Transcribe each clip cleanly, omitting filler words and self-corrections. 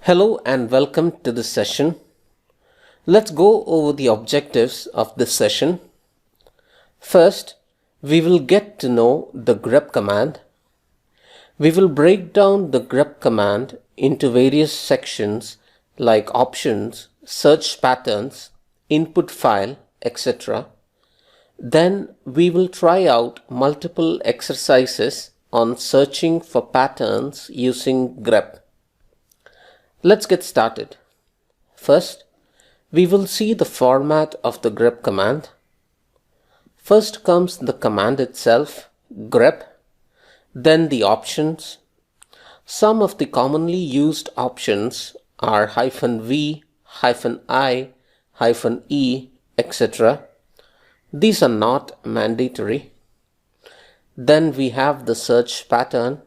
Hello and welcome to this session. Let's go over the objectives of this session. First, we will get to know the grep command. We will break down the grep command into various sections like options, search patterns, input file, etc. Then we will try out multiple exercises on searching for patterns using grep. Let's get started. First, we will see the format of the grep command. First comes the command itself, grep, then the options. Some of the commonly used options are -v, -i, -e, etc. These are not mandatory. Then we have the search pattern.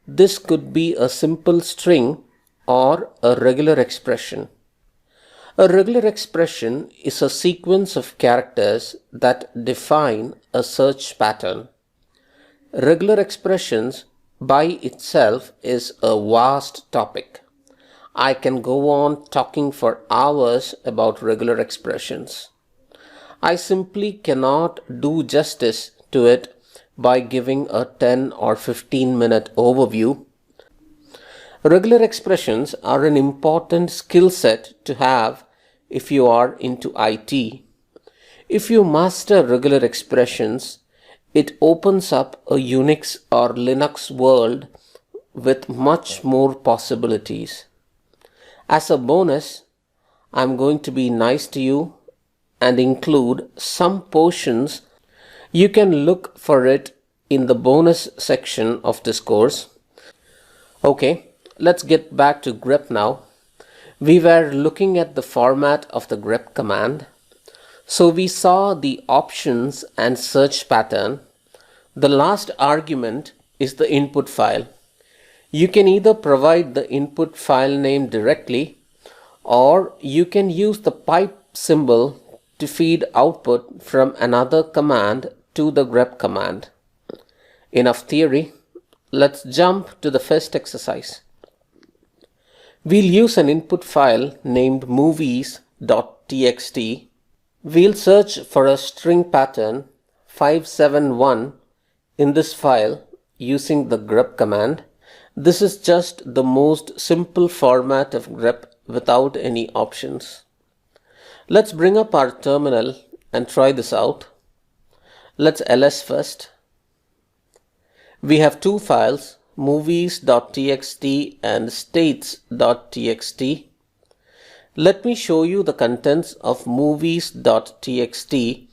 This could be a simple string or a regular expression. A regular expression is a sequence of characters that define a search pattern. Regular expressions by itself is a vast topic. I can go on talking for hours about regular expressions. I simply cannot do justice to it by giving a 10 or 15-minute overview. Regular expressions are an important skill set to have if you are into IT. If you master regular expressions, it opens up a Unix or Linux world with much more possibilities. As a bonus, I'm going to be nice to you and include some portions. You can look for it in the bonus section of this course. Okay. Let's get back to grep now. We were looking at the format of the grep command. So we saw the options and search pattern. The last argument is the input file. You can either provide the input file name directly, or you can use the pipe symbol to feed output from another command to the grep command. Enough theory. Let's jump to the first exercise. We'll use an input file named movies.txt. We'll search for a string pattern 571 in this file using the grep command. This is just the most simple format of grep without any options. Let's bring up our terminal and try this out. Let's ls first. We have two files, movies.txt and states.txt. Let me show you the contents of movies.txt,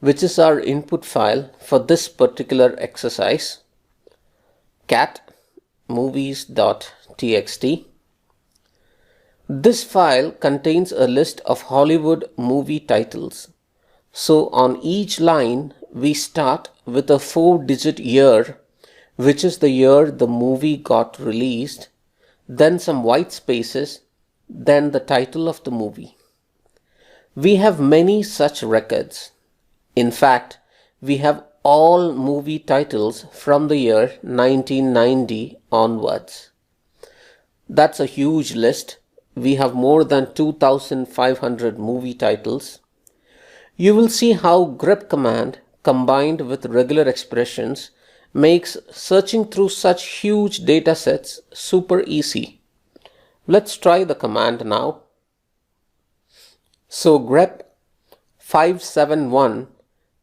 which is our input file for this particular exercise. Cat movies.txt. This file contains a list of Hollywood movie titles. So on each line we start with a 4-digit year, which is the year the movie got released, then some white spaces, then the title of the movie. We have many such records. In fact, we have all movie titles from the year 1990 onwards. That's a huge list. We have more than 2,500 movie titles. You will see how grep command combined with regular expressions makes searching through such huge data sets super easy. Let's try the command now. So grep 571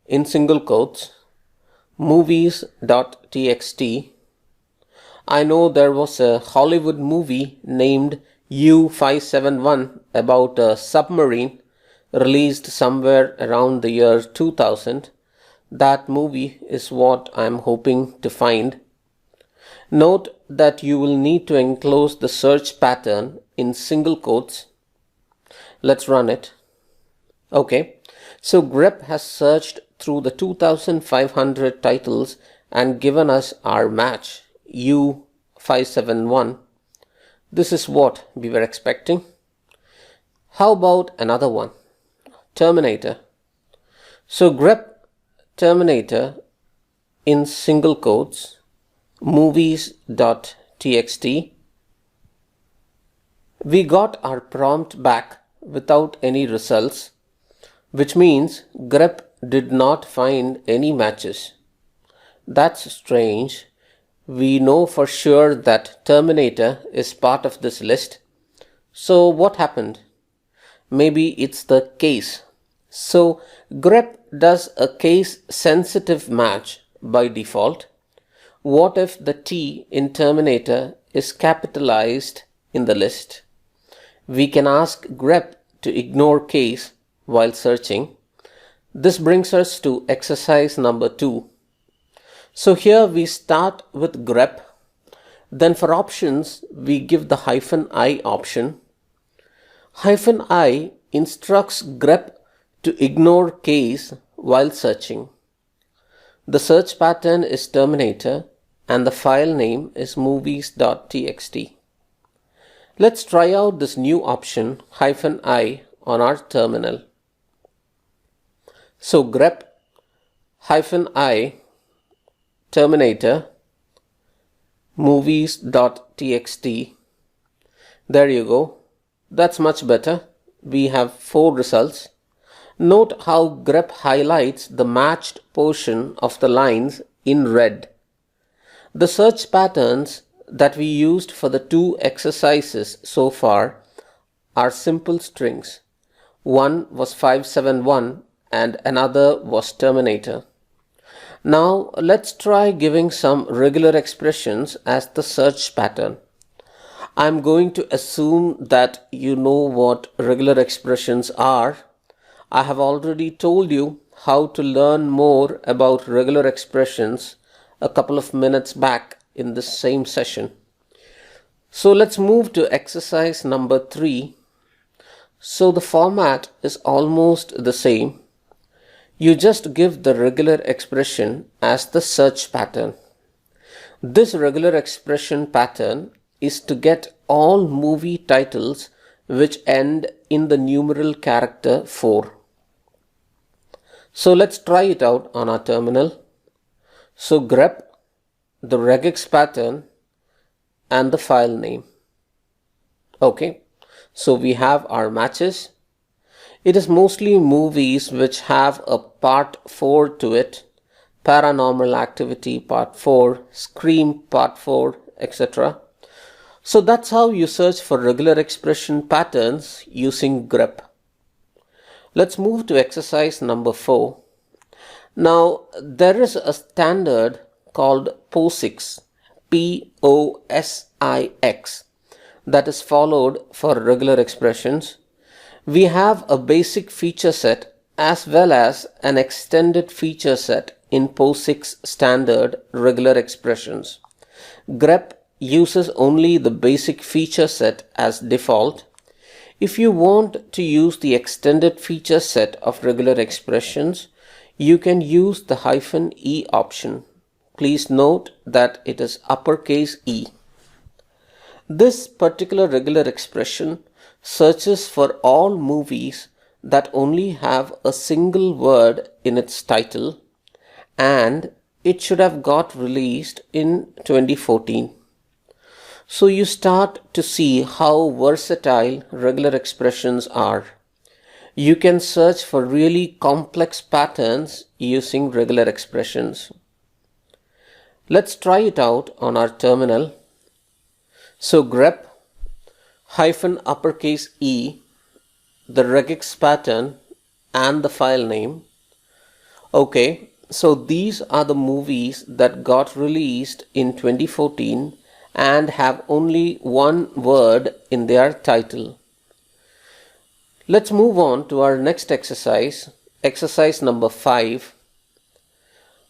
in single quotes movies.txt. I know there was a Hollywood movie named U571 about a submarine released somewhere around the year 2000. That movie is what I'm hoping to find. Note that you will need to enclose the search pattern in single quotes. Let's run it. Okay, so grep has searched through the 2,500 titles and given us our match, U571. This is what we were expecting. How about another one? Terminator. So grep Terminator in single quotes movies.txt. We got our prompt back without any results, which means grep did not find any matches. That's strange. We know for sure that Terminator is part of this list. So what happened? Maybe it's the case. So grep does a case sensitive match by default. What if the T in Terminator is capitalized in the list? We can ask grep to ignore case while searching. This brings us to exercise number 2. So here we start with grep. Then for options, we give the -i option. -i instructs grep to ignore case while searching. The search pattern is Terminator and the file name is movies.txt. Let's try out this new option -i on our terminal. So grep -i Terminator movies.txt. There you go. That's much better. We have 4 results. Note how grep highlights the matched portion of the lines in red. The search patterns that we used for the 2 exercises so far are simple strings. One was 571 and another was Terminator. Now let's try giving some regular expressions as the search pattern. I'm going to assume that you know what regular expressions are. I have already told you how to learn more about regular expressions a couple of minutes back in this same session. So let's move to exercise number 3. So the format is almost the same. You just give the regular expression as the search pattern. This regular expression pattern is to get all movie titles which end in the numeral character 4. So let's try it out on our terminal. So grep, the regex pattern and the file name. Okay, so we have our matches. It is mostly movies which have a part 4 to it. Paranormal Activity part 4, Scream part 4, etc. So that's how you search for regular expression patterns using grep. Let's move to exercise number 4. Now there is a standard called POSIX, P-O-S-I-X, that is followed for regular expressions. We have a basic feature set as well as an extended feature set in POSIX standard regular expressions. Grep uses only the basic feature set as default. If you want to use the extended feature set of regular expressions, you can use the -e option. Please note that it is uppercase E. This particular regular expression searches for all movies that only have a single word in its title, and it should have got released in 2014. So you start to see how versatile regular expressions are. You can search for really complex patterns using regular expressions. Let's try it out on our terminal. So grep -uppercase E, the regex pattern and the file name. Okay, so these are the movies that got released in 2014 and have only one word in their title. Let's move on to our next exercise, exercise number 5.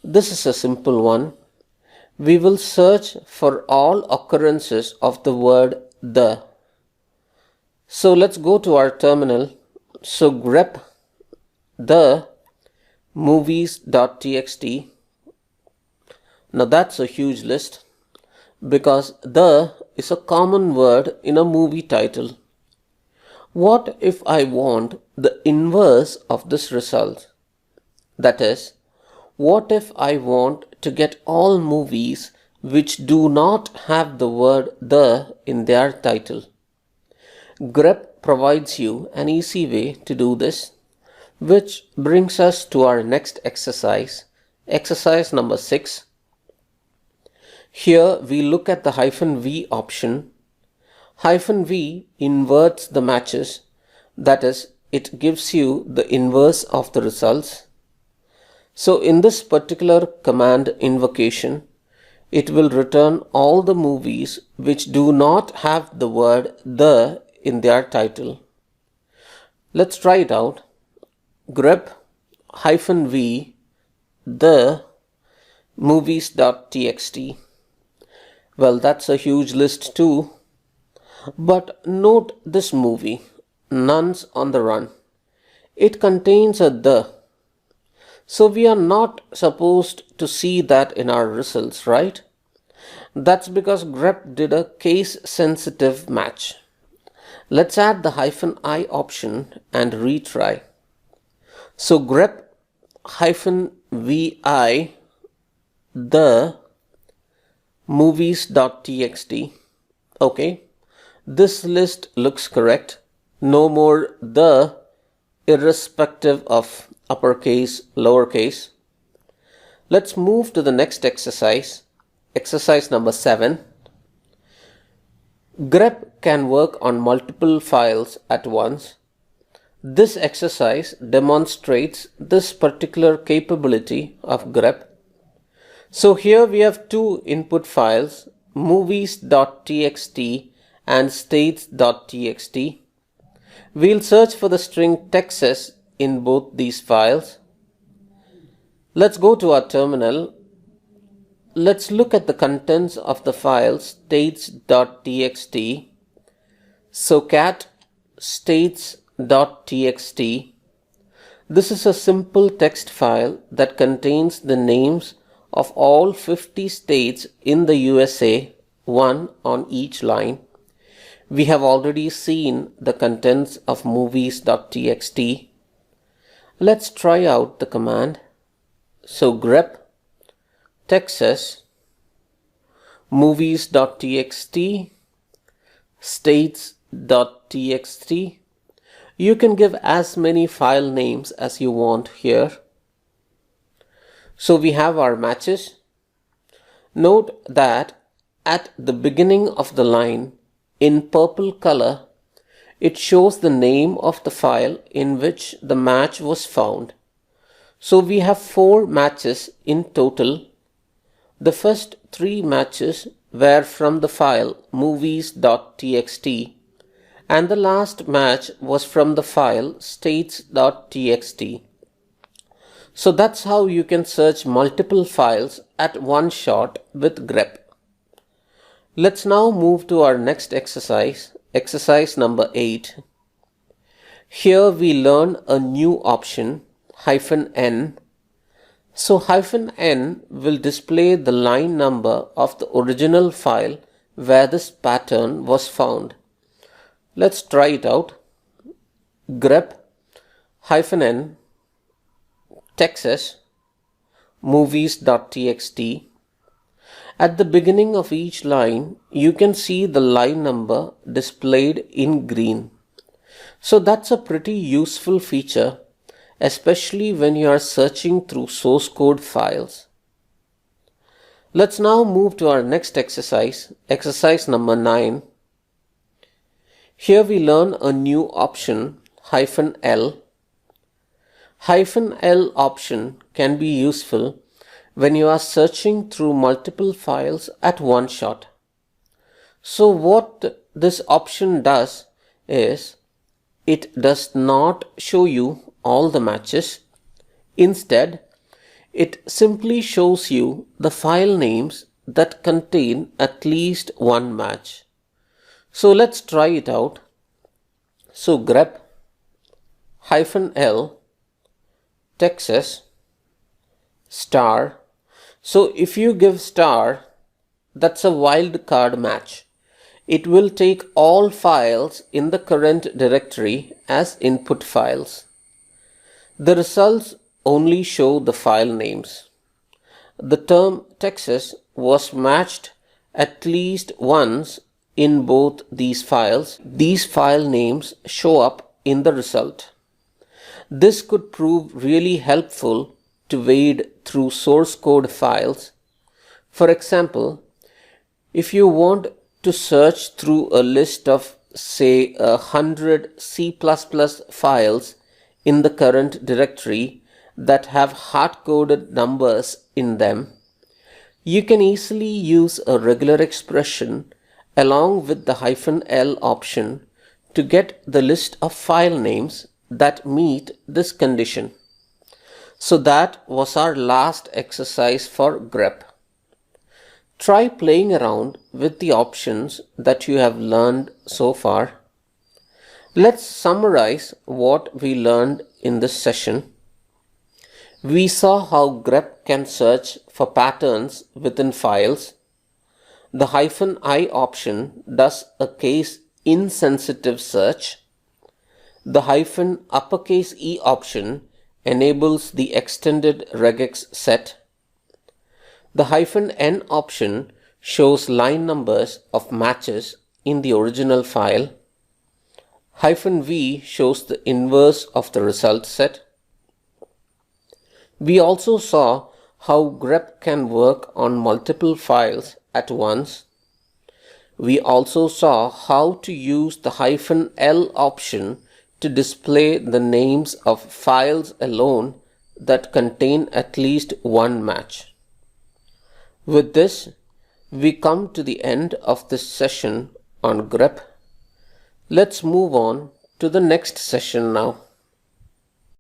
This is a simple one. We will search for all occurrences of the word the. So let's go to our terminal. So grep the movies.txt. Now that's a huge list because the is a common word in a movie title. What if I want the inverse of this result? That is, what if I want to get all movies which do not have the word the in their title? grep provides you an easy way to do this, which brings us to our next exercise, exercise number 6. Here we look at the -v option. -v inverts the matches, that is, it gives you the inverse of the results. So in this particular command invocation, it will return all the movies which do not have the word "the" in their title. Let's try it out. Grep -v the movies.txt. Well, that's a huge list too. But note this movie, Nuns on the Run. It contains a "the." So we are not supposed to see that in our results, right? That's because grep did a case-sensitive match. Let's add the -i option and retry. So grep -vi the movies.txt. Okay, this list looks correct. No more "the" irrespective of uppercase, lowercase. Let's move to the next exercise, exercise number 7. Grep can work on multiple files at once. This exercise demonstrates this particular capability of grep. So here we have two input files, movies.txt and states.txt. We'll search for the string Texas in both these files. Let's go to our terminal. Let's look at the contents of the file states.txt. So cat states.txt. This is a simple text file that contains the names of all 50 states in the USA, one on each line. We have already seen the contents of movies.txt. Let's try out the command. So grep Texas movies.txt states.txt. You can give as many file names as you want here. So we have our matches. Note that at the beginning of the line, in purple color, it shows the name of the file in which the match was found. So we have 4 matches in total. The first 3 matches were from the file movies.txt and the last match was from the file states.txt. So that's how you can search multiple files at one shot with grep. Let's now move to our next exercise, exercise number 8. Here we learn a new option, -n. So -n will display the line number of the original file where this pattern was found. Let's try it out. Grep -n Texas movies.txt. At the beginning of each line, you can see the line number displayed in green. So that's a pretty useful feature, especially when you are searching through source code files. Let's now move to our next exercise, exercise number 9. Here we learn a new option, -l. -l option can be useful when you are searching through multiple files at one shot. So what this option does is, it does not show you all the matches. Instead, it simply shows you the file names that contain at least one match. So let's try it out. So grep -l Texas star. So if you give star, that's a wildcard match. It will take all files in the current directory as input files. The results only show the file names. The term Texas was matched at least once in both these files, these file names show up in the result. This could prove really helpful to wade through source code files. For example, if you want to search through a list of, say, 100 C++ files in the current directory that have hard-coded numbers in them, you can easily use a regular expression along with the -l option to get the list of file names that meet this condition. So that was our last exercise for grep. Try playing around with the options that you have learned so far. Let's summarize what we learned in this session. We saw how grep can search for patterns within files. The -i option does a case insensitive search. The -e option enables the extended regex set. The -n option shows line numbers of matches in the original file. -v shows the inverse of the result set. We also saw how grep can work on multiple files at once. We also saw how to use the -l option to display the names of files alone that contain at least one match. With this, we come to the end of this session on grep. Let's move on to the next session now.